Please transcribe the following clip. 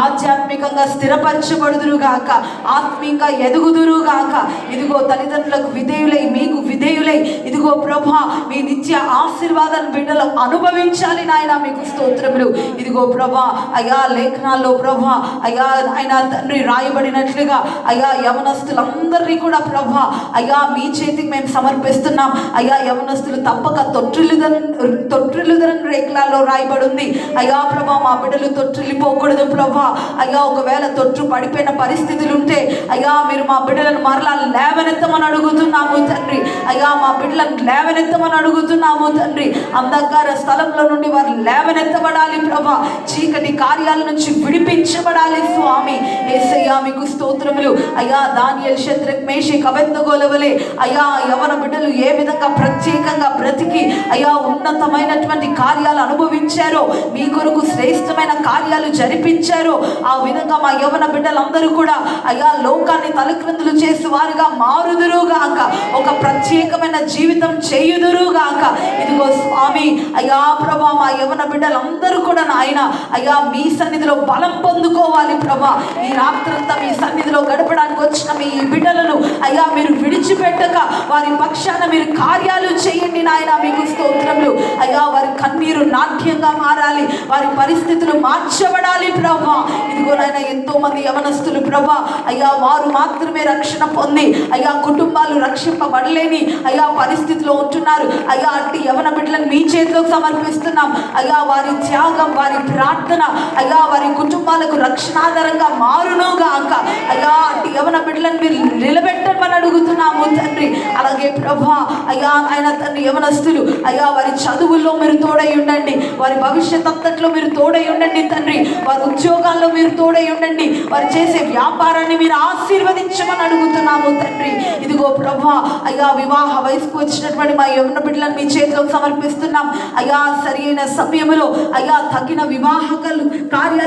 ఆధ్యాత్మికంగా స్థిరపరచబడుదురుగాక, ఆత్మీయంగా ఎదుగుదురుగాక. ఇదిగో తల్లిదండ్రులకు విధేయులై, మీకు విధేయులై, ఇదిగో ప్రభా మీ నిత్య ఆశీర్వాదాన్ని బిడ్డలు అనుభవించాలి నాయన. మీకు స్తోత్రములు. ఇదిగో ప్రభా అయ్యా లేఖనాల్లో ప్రభా అయ్యా ఆయన తండ్రి రాయబడినట్లుగా అయ్యా యవనస్తులందరినీ కూడా ప్రభా అయ్యా మీ చేతికి మేము సమర్పిస్తున్నాం. అయ్యా యవనస్తులు తప్పక తొట్టిల్లుదరని రేఖలాల్లో రాయబడి ఉంది. అయ్యా ప్రభా మా బిడ్డలు తొట్టిల్లిపోకూడదు ప్రభా. అయ్యా ఒకవేళ తొట్టు పడిపోయిన పరిస్థితులు ఉంటే అయ్యా మీరు మా బిడ్డలను మరలా లేవనెత్తమని అడుగుతున్నాము తండ్రి. అయ్యా మా బిడ్డలను లేవనెత్తమని అడుగుతున్నాము తండ్రి. అంధకార స్థలంలో నుండి వారు లేవనెత్తబడాలి ప్రభా. చీకటి కార్యాల నుంచి విడిపించబడాలి స్వామి. యేసయ్యా మీకు స్తోత్రములు. అయ్యా దానియేలు, షద్రక్, మేషక్, అబేద్నెగోల వలె అయ్యా యవన బిడ్డలు ఏ విధంగా ప్రత్యేకంగా బ్రతికి అయ్యా ఉన్నతమైనటువంటి కార్యాలు అనుభవించారో, మీ కొరకు శ్రేష్టమైన కార్యాలు జరిపించారో, ఆ విధంగా మా యవన బిడ్డలందరూ కూడా అయ్యా లోకాన్ని తలక్రిందులు చేసి వారుగా మారుదురుగాక, ఒక ప్రత్యేకమైన జీవితం చేయుదురుగాక. ఇదిగో స్వామి అయ్యా ప్రభా మా యవన బిడ్డలందరూ కూడా నాయన అయ్యా మీ సన్నిధిలో బలం పొందుకోవాలి ప్రభా. ఈ రాత్రంతా మీ సన్నిధిలో గడపడానికి వచ్చిన మీ బిడ్డలను అయ్యా మీరు విడిచిపెట్టక వారి పక్షాన మీరు కార్యాలు చేయండి నాయన. మీకు స్తోత్రములు. అయ్యా వారి కన్నీరు నాట్యంగా మారాలి, వారి పరిస్థితులు మార్చబడాలి ప్రభా. ఇదిగో నాయన ఎంతో మంది యవనస్తులు ప్రభా అయ్యా వారు మాత్రమే రక్షణ పొంది అయ్యా కుటుంబాలు రక్షింపబడలేని అయ్యా పరిస్థితిలో ఉంటున్నారు. అయ్యా అట్టి యవన బిడ్డలను మీ చేతిలోకి సమర్పిస్తున్నాం. అయ్యా వారి త్యాగం, వారి ప్రార్థన అయ్యా వారి కుటుంబాలకు రక్షణాధారంగా మారునుగాక. అయ్యా అట్టి యవన బిడ్డలను మీరు నిలబెట్టమని అడుగుతున్నాము తండ్రి. అలాగే ప్రభా అయ్యా ఆయన తండ్రి యవనస్తులు అయ్యా వారి చదువుల్లో మీరు తోడై ఉండండి, వారి భవిష్యత్ అంతట్లో మీరు తోడై ఉండండి తండ్రి. వారి ఉద్యోగాల్లో మీరు తోడై ఉండండి, వారు చేసే వ్యాపారాన్ని మీరు ఆశీర్వదించమని అడుగుతున్నాము తండ్రి. ఇదిగో ప్రభా అయ్యా వివాహ వయసుకు వచ్చినటువంటి మా యవన బిడ్డలను మీ చేతిలోకి సమర్పిస్తున్నాం. అయ్యా సరైన సమయంలో అయ్యా తగిన వివాహ కార్యాలు